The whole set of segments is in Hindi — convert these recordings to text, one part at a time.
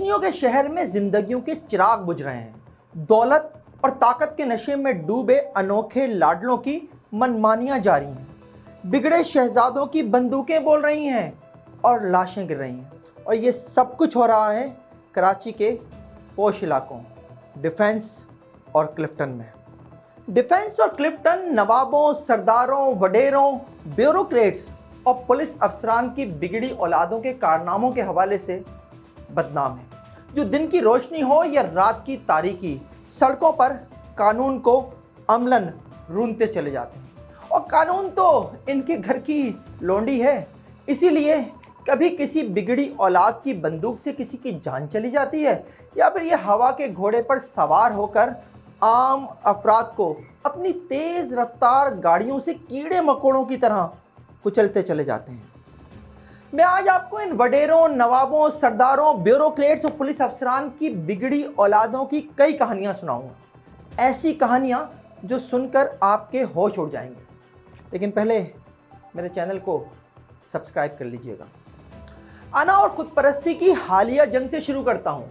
रोशनियों के शहर में जिंदगियों के चिराग बुझ रहे हैं। दौलत और ताकत के नशे में डूबे अनोखे लाडलों की मनमानियां जारी हैं। बिगड़े शहजादों की बंदूकें बोल रही हैं और लाशें गिर रही हैं। और ये सब कुछ हो रहा है कराची के पोश इलाकों, डिफेंस और क्लिफ्टन में। डिफेंस और क्लिफ्टन नवाबों, सरदारों, वडेरों, ब्यूरोक्रेट्स और पुलिस अफसरान की बिगड़ी औलादों के कारनामों के हवाले से बदनाम है। जो दिन की रोशनी हो या रात की तारीकी, सड़कों पर कानून को अमलन रूंधते चले जाते हैं। और कानून तो इनके घर की लोंडी है, इसीलिए कभी किसी बिगड़ी औलाद की बंदूक से किसी की जान चली जाती है, या फिर ये हवा के घोड़े पर सवार होकर आम अफराद को अपनी तेज रफ्तार गाड़ियों से कीड़े मकोड़ों की तरह कुचलते चले जाते हैं। मैं आज आपको इन वडेरों, नवाबों, सरदारों, ब्यूरोक्रेट्स और पुलिस अफसरान की बिगड़ी औलादों की कई कहानियां सुनाऊंगा। ऐसी कहानियां जो सुनकर आपके होश उड़ जाएंगे। लेकिन पहले मेरे चैनल को सब्सक्राइब कर लीजिएगा। अना और खुदपरस्ती की हालिया जंग से शुरू करता हूं।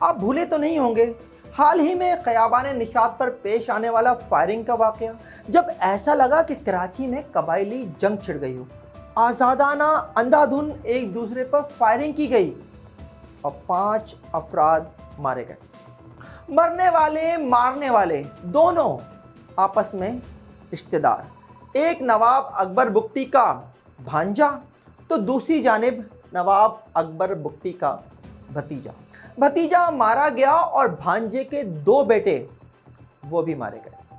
आप भूले तो नहीं होंगे हाल ही में क़याबान निशात पर पेश आने वाला फायरिंग का वाक़या, जब ऐसा लगा कि कराची में कबायली जंग छिड़ गई हो। आज़ादाना अंधाधुन एक दूसरे पर फायरिंग की गई और 5 अफराद मारे गए। मरने वाले मारने वाले दोनों आपस में रिश्तेदार। एक नवाब अकबर बुगटी का भांजा तो दूसरी जानिब नवाब अकबर बुगटी का भतीजा। भतीजा मारा गया और भांजे के 2 बेटे वो भी मारे गए।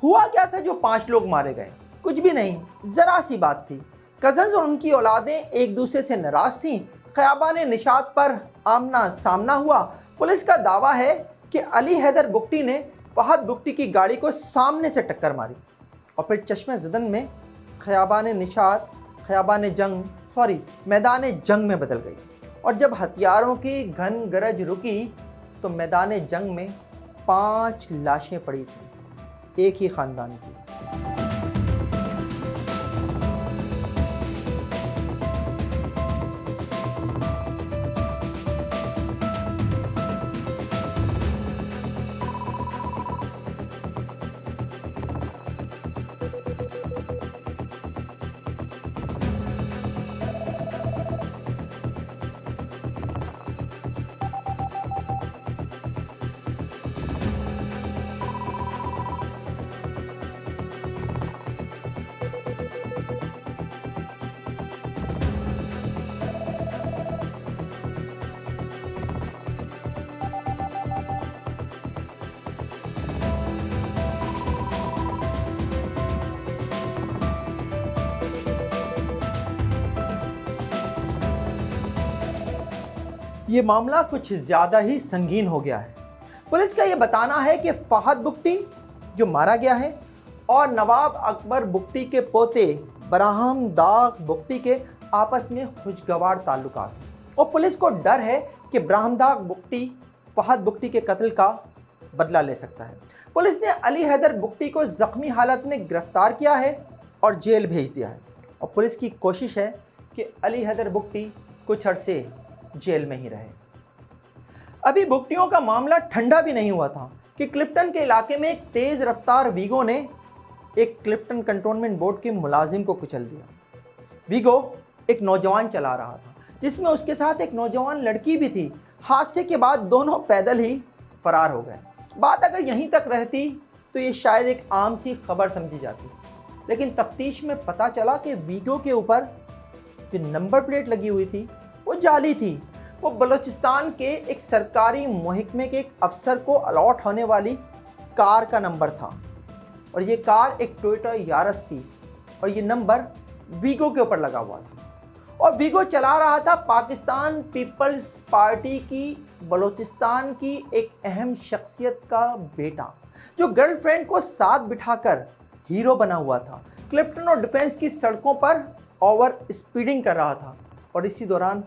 हुआ क्या था जो 5 लोग मारे गए? कुछ भी नहीं, ज़रा सी बात थी। कज़न्स और उनकी औलादें एक दूसरे से नाराज़ थीं। क़याबान निशात पर आमना सामना हुआ। पुलिस का दावा है कि अली हैदर बुगटी ने फहद बुगटी की गाड़ी को सामने से टक्कर मारी और फिर चश्मे ज़दन में क़याबान निशात मैदान जंग में बदल गई। और जब हथियारों की घन गरज रुकी तो मैदान जंग में 5 लाशें पड़ी थीं, एक ही ख़ानदान की। ये मामला कुछ ज़्यादा ही संगीन हो गया है। पुलिस का ये बताना है कि फहद बुगटी जो मारा गया है और नवाब अकबर बुगटी के पोते बराहम दाग बुगटी के आपस में खुशगवार ताल्लुकात हैं और पुलिस को डर है कि बराहम दाग बुगटी फहद बुगटी के कत्ल का बदला ले सकता है। पुलिस ने अली हैदर बुगटी को ज़ख्मी हालत में गिरफ्तार किया है और जेल भेज दिया है और पुलिस की कोशिश है कि अली हैदर बुगटी कुछ अरसे जेल में ही रहे। अभी बुगटियों का मामला ठंडा भी नहीं हुआ था कि क्लिफ्टन के इलाके में एक तेज रफ्तार वीगो ने एक क्लिफ्टन कंटोनमेंट बोर्ड के मुलाजिम को कुचल दिया। वीगो एक नौजवान चला रहा था जिसमें उसके साथ एक नौजवान लड़की भी थी। हादसे के बाद दोनों पैदल ही फरार हो गए। बात अगर यहीं तक रहती तो ये शायद एक आम सी खबर समझी जाती, लेकिन तफ्तीश में पता चला कि वीगो के ऊपर जो नंबर प्लेट लगी हुई थी वो जाली थी। वो बलूचिस्तान के एक सरकारी महकमे के एक अफसर को अलॉट होने वाली कार का नंबर था और ये कार एक टोयोटा यारस थी और ये नंबर वीगो के ऊपर लगा हुआ था और वीगो चला रहा था पाकिस्तान पीपल्स पार्टी की बलूचिस्तान की एक अहम शख्सियत का बेटा, जो गर्लफ्रेंड को साथ बिठाकर हीरो बना हुआ था। क्लिफ्टन और डिफेंस की सड़कों पर ओवर स्पीडिंग कर रहा था और इसी दौरान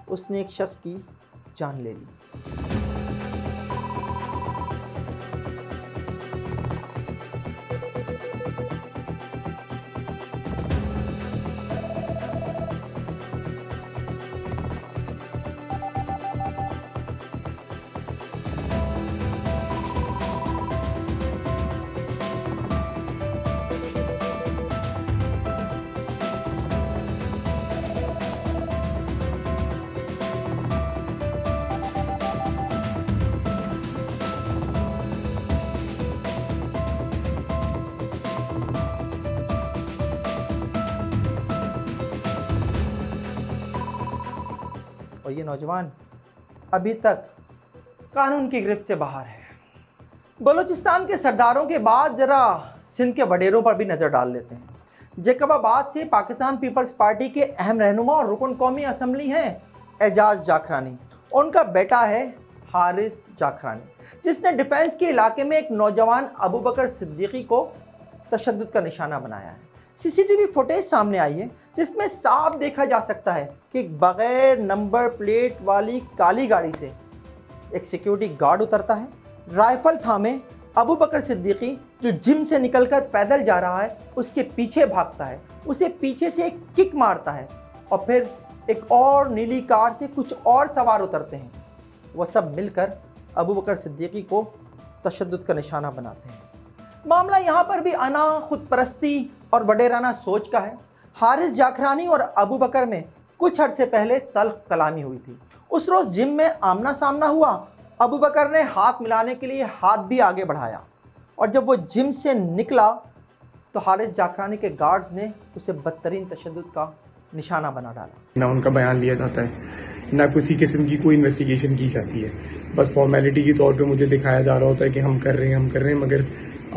उसने एक शख्स की जान ले ली। ये नौजवान अभी तक कानून की गिरफ्त से बाहर है। बलूचिस्तान के सरदारों के बाद ज़रा सिंध के वडेरों पर भी नज़र डाल लेते हैं। जैकबाबाद से पाकिस्तान पीपल्स पार्टी के अहम रहनुमा और रुकन कौमी असम्बली हैं एजाज जाखरानी। उनका बेटा है हारिस जाखरानी, जिसने डिफेंस के इलाके में एक नौजवान अबू बकर सिद्दीकी को तशद्दुद का निशाना बनाया है। सीसीटीवी फुटेज सामने आई है जिसमें साफ देखा जा सकता है कि बगैर नंबर प्लेट वाली काली गाड़ी से एक सिक्योरिटी गार्ड उतरता है, राइफल थामे अबू बकर सिद्दीकी जो जिम से निकलकर पैदल जा रहा है उसके पीछे भागता है, उसे पीछे से एक किक मारता है और फिर एक और नीली कार से कुछ और सवार उतरते हैं। वह सब मिलकर अबू बकर सिद्दीकी को तशद्दुद का निशाना बनाते हैं। मामला यहाँ पर भी अना खुदपरस्ती और वडेराना सोच का है। हारिस जाखरानी और अबू बकर में कुछ अरसे पहले तल्ख कलामी हुई थी। उस रोज़ जिम में आमना सामना हुआ। अबू बकर ने हाथ मिलाने के लिए हाथ भी आगे बढ़ाया और जब वो जिम से निकला तो हारिस जाखरानी के गार्ड्स ने उसे बदतरीन तशद्दुद का निशाना बना डाला। ना उनका बयान लिया जाता है, ना किसी किस्म की कोई इन्वेस्टिगेशन की जाती है। बस फॉर्मेलिटी के तौर पे मुझे दिखाया जा रहा होता है कि हम कर रहे हैं, मगर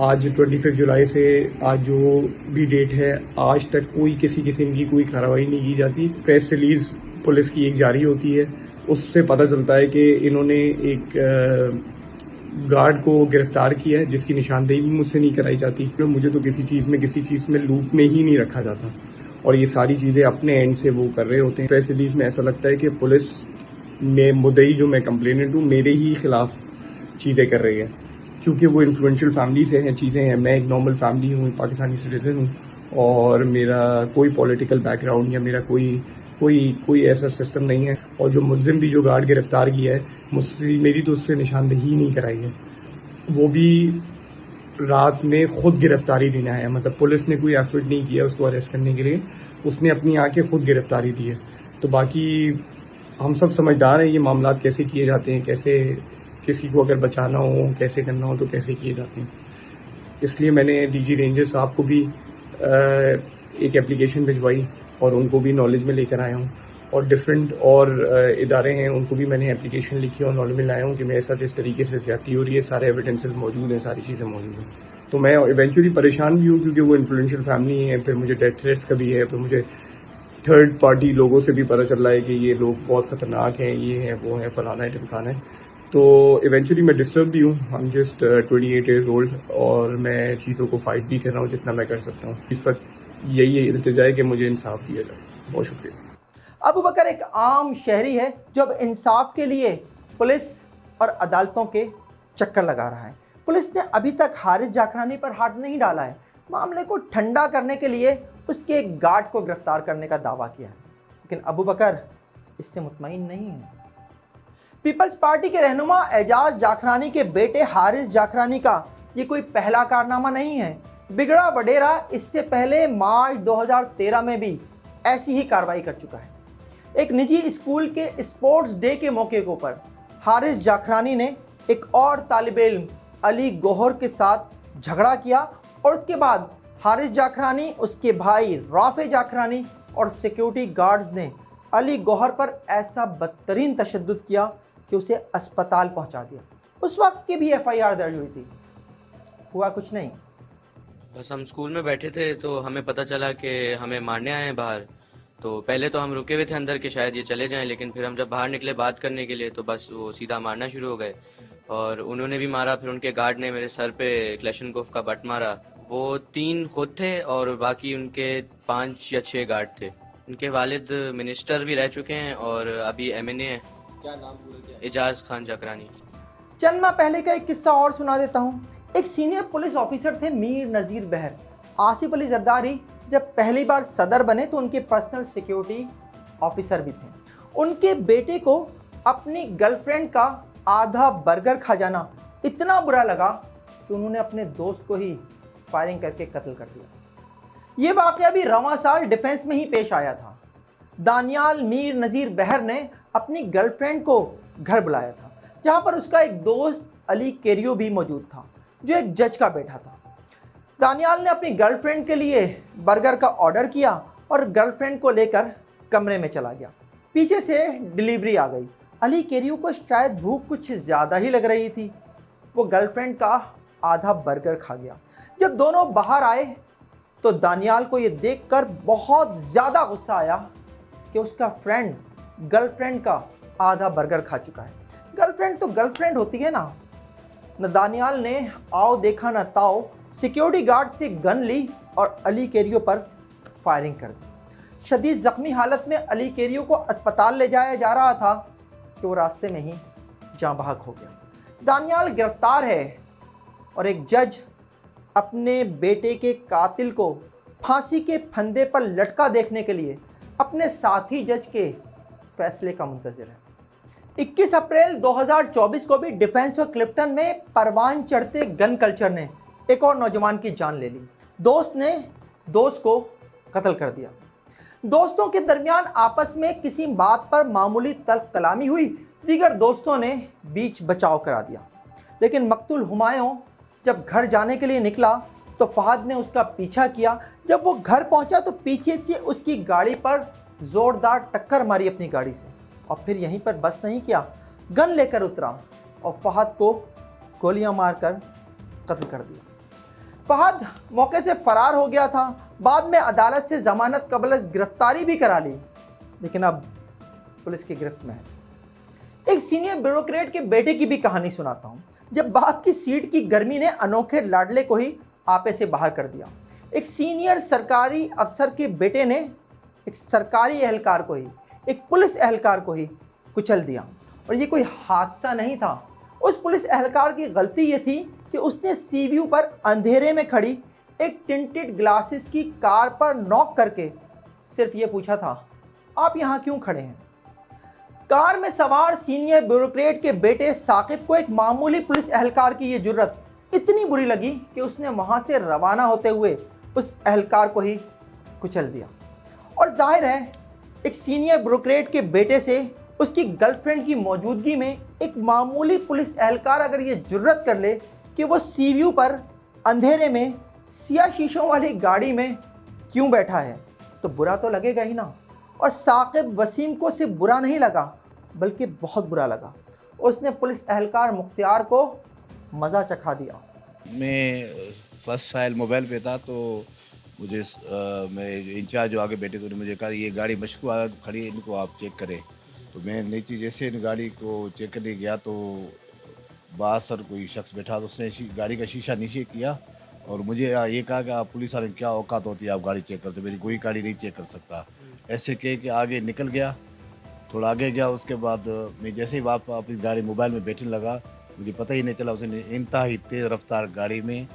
आज 25 जुलाई से आज जो भी डेट है, आज तक कोई किसी किस्म की कोई कार्रवाई नहीं की जाती। प्रेस रिलीज़ पुलिस की एक जारी होती है, उससे पता चलता है कि इन्होंने एक गार्ड को गिरफ्तार किया है जिसकी निशानदेही भी मुझसे नहीं कराई जाती। मुझे तो किसी चीज़ में लूप में ही नहीं रखा जाता और ये सारी चीज़ें अपने एंड से वो कर रहे होते हैं। प्रेस रिलीज में ऐसा लगता है कि पुलिस में मुद्दई जो मैं कंप्लेनेंट हूँ मेरे ही खिलाफ चीज़ें कर रही है, क्योंकि वो इन्फ्लुएंशियल फैमिली से हैं चीज़ें हैं। मैं एक नॉर्मल फैमिली हूँ, पाकिस्तानी सिटीजन हूँ और मेरा कोई पॉलिटिकल बैकग्राउंड या मेरा कोई ऐसा सिस्टम नहीं है। और जो मुलजिम भी जो गार्ड गिरफ्तार किया है मुझसे, मेरी तो उससे निशानदेही नहीं कराई है। वो भी रात में खुद गिरफ्तारी देना है, मतलब पुलिस ने कोई एफर्ट नहीं किया उसको अरेस्ट करने के लिए, उसने अपनी आके खुद गिरफ्तारी दी है। तो बाकी हम सब समझदार हैं ये मामला कैसे किए जाते हैं, कैसे किसी को अगर बचाना हो, कैसे करना हो तो कैसे किए जाते हैं। इसलिए मैंने डीजी रेंजर साहब को भी एक एप्लीकेशन भिजवाई और उनको भी नॉलेज में लेकर आया हूँ। और डिफरेंट और इदारे हैं उनको भी मैंने एप्लीकेशन लिखी और नॉलेज में लाया हूँ कि मेरे साथ इस तरीके से ज़्यादती हो रही है, सारे एविडेंसेस मौजूद हैं, सारी चीज़ें मौजूद हैं। तो मैं इवेंचुअली परेशान भी हूँ क्योंकि वो इन्फ्लुएंशियल फैमिली है, फिर मुझे डेथ थ्रेट्स का भी है, फिर मुझे थर्ड पार्टी लोगों से भी पता चल रहा है कि ये लोग बहुत ख़तरनाक हैं, ये हैं वो हैं, फलाना है ढिमकाना है। तो इवेंचुअली मैं डिस्टर्ब भी हूँ। I am just 28 years old और मैं चीज़ों को फाइट भी कर रहा हूँ जितना मैं कर सकता हूँ। इस वक्त यही इल्तिजा है कि मुझे इंसाफ दिया जाए। बहुत शुक्रिया। अबू बकर एक आम शहरी है जो अब इंसाफ के लिए पुलिस और अदालतों के चक्कर लगा रहा है। पुलिस ने अभी तक हारिस जाखरानी पर हाथ नहीं डाला है। मामले को ठंडा करने के लिए उसके एक गार्ड को गिरफ्तार करने का दावा किया है, लेकिन अबू बकर इससे मुतमईन नहीं है। पीपल्स पार्टी के रहनुमा एजाज जाखरानी के बेटे हारिस जाखरानी का ये कोई पहला कारनामा नहीं है। बिगड़ा वडेरा इससे पहले मार्च 2013 में भी ऐसी ही कार्रवाई कर चुका है। एक निजी स्कूल के स्पोर्ट्स डे के मौके के ऊपर हारिस जाखरानी ने एक और तालिबे इल्म अली गौहर के साथ झगड़ा किया और उसके बाद हारिस जाखरानी, उसके भाई राफे जाखरानी और सिक्योरिटी गार्ड्स ने अली गौहर पर ऐसा बदतरीन तशद्दुद किया कि उसे अस्पताल पहुंचा दिया। उस वक्त की भी FIR दर्ज हुई थी। हुआ कुछ नहीं। बस हम स्कूल में बैठे थे तो हमें पता चला कि हमें मारने आए हैं बाहर। तो पहले तो हम रुके हुए थे अंदर कि शायद ये चले जाएं, लेकिन फिर हम जब बाहर निकले बात करने के लिए तो बस वो सीधा मारना शुरू हो गए और उन्होंने भी मारा। फिर उनके गार्ड ने मेरे सर पे क्लेशनकोफ का बट मारा। वो 3 खुद थे और बाकी उनके 5 या 6 गार्ड थे। उनके वालिद मिनिस्टर भी रह चुके हैं और अभी MNA हैं। क्या नाम पूरा? एजाज खान जाखरानी। चंद माह पहले का एक किस्सा और सुना देता हूँ। एक सीनियर पुलिस ऑफिसर थे मीर नज़ीर बहर। आसिफ अली जरदारी जब पहली बार सदर बने तो उनके पर्सनल सिक्योरिटी ऑफिसर भी थे। उनके बेटे को अपनी गर्लफ्रेंड का आधा बर्गर खा जाना इतना बुरा लगा कि उन्होंने अपने दोस्त को ही फायरिंग करके कत्ल कर दिया। ये वाक़या भी रवां साल डिफेंस में ही पेश आया था। दानियाल मीर नज़ीर बहर ने अपनी गर्लफ्रेंड को घर बुलाया था, जहां पर उसका एक दोस्त अली केरियो भी मौजूद था जो एक जज का बेटा था। दानियाल ने अपनी गर्लफ्रेंड के लिए बर्गर का ऑर्डर किया और गर्लफ्रेंड को लेकर कमरे में चला गया। पीछे से डिलीवरी आ गई। अली केरियो को शायद भूख कुछ ज़्यादा ही लग रही थी। वो गर्लफ्रेंड का आधा बर्गर खा गया। जब दोनों बाहर आए तो दानियाल को ये देखकर बहुत ज़्यादा गुस्सा आया कि उसका फ्रेंड गर्लफ्रेंड का आधा बर्गर खा चुका है। गर्लफ्रेंड तो गर्लफ्रेंड होती है ना। दानियाल ने आओ देखा न ताओ सिक्योरिटी गार्ड से गन ली और अली केरियो पर फायरिंग कर दी। शदीद ज़ख्मी हालत में अली केरियो को अस्पताल ले जाया जा रहा था कि वो रास्ते में ही जाँ बहक हो गया। दानियाल गिरफ्तार है और एक जज अपने बेटे के कातिल को फांसी के फंदे पर लटका देखने के लिए अपने साथी जज के फैसले का मुंतज़िर है। 21 अप्रैल 2024 को भी डिफेंस और क्लिफ्टन में परवान चढ़ते गन कल्चर ने एक और नौजवान की जान ले ली। दोस्त ने दोस्त को कत्ल कर दिया। दोस्तों के दरमियान आपस में किसी बात पर मामूली तल्ख कलामी हुई। दीगर दोस्तों ने बीच बचाव करा दिया। लेकिन मकतूल हुमायूं जब घर जाने के लिए निकला तो फहद ने उसका पीछा किया। जब वो घर पहुंचा तो पीछे से उसकी गाड़ी पर ज़ोरदार टक्कर मारी अपनी गाड़ी से और फिर यहीं पर बस नहीं किया, गन लेकर उतरा और फहद को गोलियां मारकर कत्ल कर दिया। फहद मौके से फरार हो गया था। बाद में अदालत से ज़मानत कबल गिरफ्तारी भी करा ली, लेकिन अब पुलिस की गिरफ्त में है। एक सीनियर ब्यूरोक्रेट के बेटे की भी कहानी सुनाता हूँ। जब बाप की सीट की गर्मी ने अनोखे लाडले को ही आपे से बाहर कर दिया। एक सीनियर सरकारी अफसर के बेटे ने एक सरकारी एहलकार को ही, एक पुलिस एहलकार को ही कुचल दिया। और ये कोई हादसा नहीं था। उस पुलिस एहलकार की गलती ये थी कि उसने सीव्यू पर अंधेरे में खड़ी एक टिंटेड ग्लासेस की कार पर नॉक करके सिर्फ ये पूछा था, आप यहाँ क्यों खड़े हैं। कार में सवार सीनियर ब्यूरोक्रेट के बेटे साकिब को एक मामूली पुलिस एहलकार की ये जुर्रत इतनी बुरी लगी कि उसने वहाँ से रवाना होते हुए उस एहलकार को ही कुचल दिया। और जाहिर है एक सीनियर ब्यूरोक्रेट के बेटे से उसकी गर्लफ्रेंड की मौजूदगी में एक मामूली पुलिस एहलकार अगर ये जुर्रत कर ले कि वो सीव्यू पर अंधेरे में सियाह शीशों वाली गाड़ी में क्यों बैठा है, तो बुरा तो लगेगा ही ना। और साकिब वसीम को सिर्फ बुरा नहीं लगा बल्कि बहुत बुरा लगा। उसने पुलिस एहलकार मुख्तियार को मज़ा चखा दिया। मैं फर्स्ट ट्रायल मोबाइल पे था तो मुझे मैं इंचार्ज जो आगे बैठे तो उन्होंने मुझे कहा ये गाड़ी मशकूआ खड़ी है, इनको आप चेक करें। तो मैं नीचे जैसे इन गाड़ी को चेक करने गया तो बासर कोई शख्स बैठा तो उसने गाड़ी का शीशा नीचे किया और मुझे ये कहा कि आप पुलिस वाले क्या औकात होती है, आप गाड़ी चेक करते, मेरी कोई गाड़ी नहीं चेक कर सकता। ऐसे कह के आगे निकल गया, थोड़ा आगे गया। उसके बाद मैं जैसे ही वापस अपनी गाड़ी मोबाइल में बैठने लगा मुझे पता ही नहीं चला उसने इंतहाई तेज़ रफ्तार गाड़ी में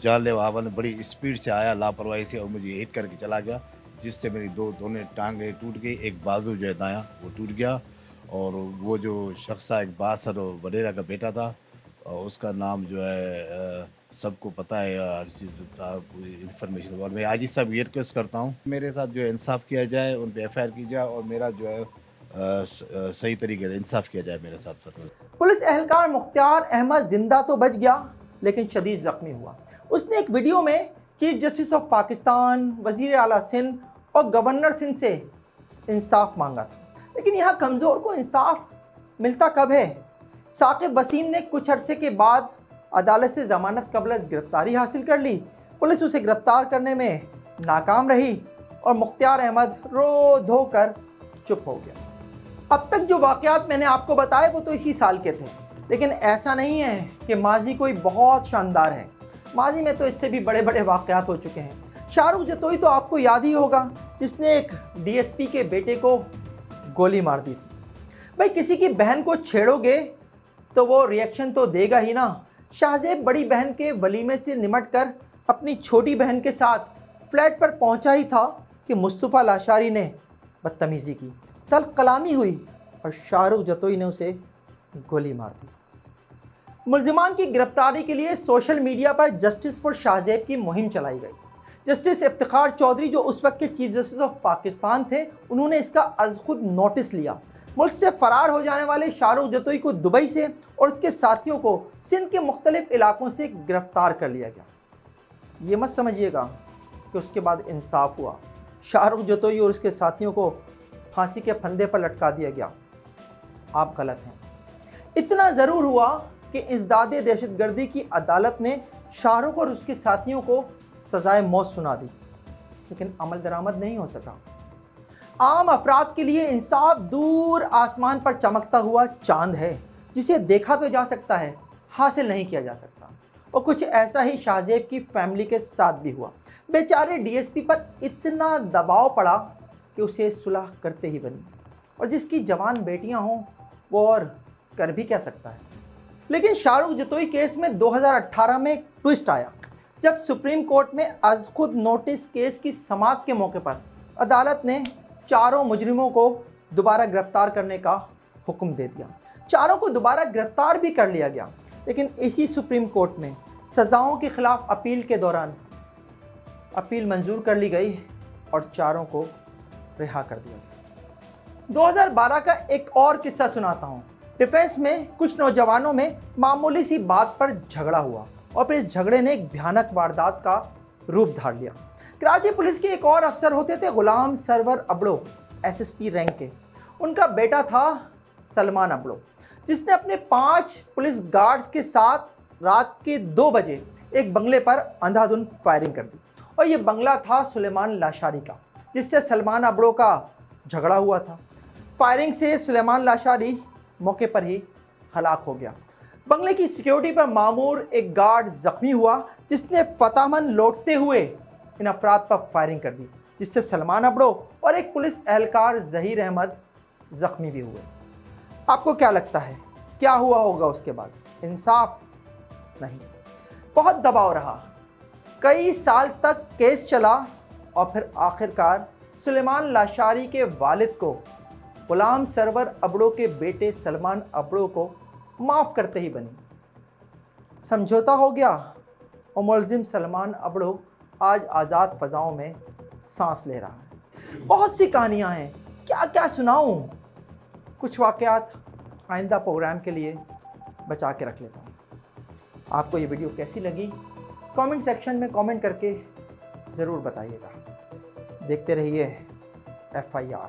जानलेवा हमला बड़ी स्पीड से आया लापरवाही से और मुझे हिट करके चला गया, जिससे मेरी दोनों टांगें टूट गई, एक बाजू जो है दायां वो टूट गया। और वो जो शख्स था एक बासर वडेरा का बेटा था और उसका नाम जो है सबको पता है, हर चीज़ इंफॉर्मेशन। और मैं आज ही सब ये रिक्वेस्ट करता हूँ मेरे साथ जो है इंसाफ किया जाए, उन पर FIR की जाए और मेरा जो है सही तरीके से इंसाफ किया जाए मेरे साथ। सर पुलिस एहलकार मुख्तियार अहमद जिंदा तो बच गया लेकिन शदीद ज़ख्मी हुआ। उसने एक वीडियो में चीफ जस्टिस ऑफ पाकिस्तान, वज़ीर आला सिंध और गवर्नर सिंध से इंसाफ मांगा था। लेकिन यहाँ कमज़ोर को इंसाफ मिलता कब है। साकिब वसीम ने कुछ अरसे के बाद अदालत से ज़मानत कबल गिरफ्तारी हासिल कर ली। पुलिस उसे गिरफ्तार करने में नाकाम रही और मुख्तियार अहमद रो धो कर चुप हो गया। अब तक जो वाक़यात मैंने आपको बताए वो तो इसी साल के थे, लेकिन ऐसा नहीं है कि माजी कोई बहुत शानदार है। माजी में तो इससे भी बड़े बड़े वाक़यात हो चुके हैं। शाहरुख जतोई तो आपको याद ही होगा, जिसने एक DSP के बेटे को गोली मार दी थी। भाई किसी की बहन को छेड़ोगे तो वो रिएक्शन तो देगा ही ना। शाहजेब बड़ी बहन के वलीमे से निमट कर अपनी छोटी बहन के साथ फ्लैट पर पहुंचा ही था कि मुस्तफ़ा लाशारी ने बदतमीज़ी की, तल्ख कलामी हुई और शाहरुख जतोई ने उसे गोली मार दी। मुल्ज़िमान की गिरफ्तारी के लिए सोशल मीडिया पर जस्टिस फॉर शाहजेब की मुहिम चलाई गई। जस्टिस इफ्तिखार चौधरी जो उस वक्त के चीफ जस्टिस ऑफ पाकिस्तान थे, उन्होंने इसका अज़ खुद नोटिस लिया। मुल्क से फ़रार हो जाने वाले शाहरुख जतोई को दुबई से और उसके साथियों को सिंध के मुख्तलिफ इलाकों से गिरफ्तार कर लिया गया। ये मत समझिएगा कि उसके बाद इंसाफ हुआ। शाहरुख जतोई और उसके साथियों को फांसी के फंदे पर लटका दिया गया। आप गलत हैं। इतना ज़रूर हुआ कि इंसदादे दहशतगर्दी की अदालत ने शाहरुख और उसके साथियों को सजाए मौत सुना दी, लेकिन अमल दरामद नहीं हो सका। आम अफराद के लिए इंसाफ दूर आसमान पर चमकता हुआ चांद है, जिसे देखा तो जा सकता है, हासिल नहीं किया जा सकता। और कुछ ऐसा ही शाहजेब की फैमिली के साथ भी हुआ। बेचारे डीएसपी पर इतना दबाव पड़ा कि उसे सुलह करते ही बनी, और जिसकी जवान बेटियां हों वो और कर भी क्या सकता है। लेकिन शाहरुख जतोई केस में 2018 में एक ट्विस्ट आया, जब सुप्रीम कोर्ट में अज खुद नोटिस केस की समाअत के मौके पर अदालत ने चारों मुजरिमों को दोबारा गिरफ्तार करने का हुक्म दे दिया। चारों को दोबारा गिरफ्तार भी कर लिया गया, लेकिन इसी सुप्रीम कोर्ट में सज़ाओं के खिलाफ अपील के दौरान अपील मंजूर कर ली गई और चारों को रिहा कर दिया गया। 2012 का एक और किस्सा सुनाता हूँ। डिफेंस में कुछ नौजवानों में मामूली सी बात पर झगड़ा हुआ और फिर इस झगड़े ने एक भयानक वारदात का रूप धार लिया। कराची पुलिस के एक और अफसर होते थे गुलाम सरवर अबड़ो, एसएसपी रैंक के। उनका बेटा था सलमान अबड़ो, जिसने अपने 5 पुलिस गार्ड्स के साथ रात के 2 बजे एक बंगले पर अंधाधुंध फायरिंग कर दी। और ये बंगला था सुलेमान लाशारी का, जिससे सलमान अबड़ो का झगड़ा हुआ था। फायरिंग से सुलेमान लाशारी मौके पर ही हलाक हो गया। बंगले की सिक्योरिटी पर मामूर एक गार्ड जख्मी हुआ, जिसने फतामन लौटते हुए इन अफराद पर फायरिंग कर दी, जिससे सलमान अबड़ो और एक पुलिस एहलकार जहीर अहमद जख्मी भी हुए। आपको क्या लगता है क्या हुआ होगा उसके बाद? इंसाफ नहीं, बहुत दबाव रहा, कई साल तक केस चला और फिर आखिरकार सुलेमान लाशारी के वालिद को गुलाम सरवर अबड़ो के बेटे सलमान अबड़ो को माफ़ करते ही बनी। समझौता हो गया और मुलजिम सलमान अबड़ो आज आज़ाद फ़ज़ाओं में सांस ले रहा है। बहुत सी कहानियाँ हैं, क्या क्या सुनाऊँ। कुछ वाक़यात आइंदा प्रोग्राम के लिए बचा के रख लेता हूँ। आपको ये वीडियो कैसी लगी कमेंट सेक्शन में कमेंट करके ज़रूर बताइएगा। देखते रहिए FIR।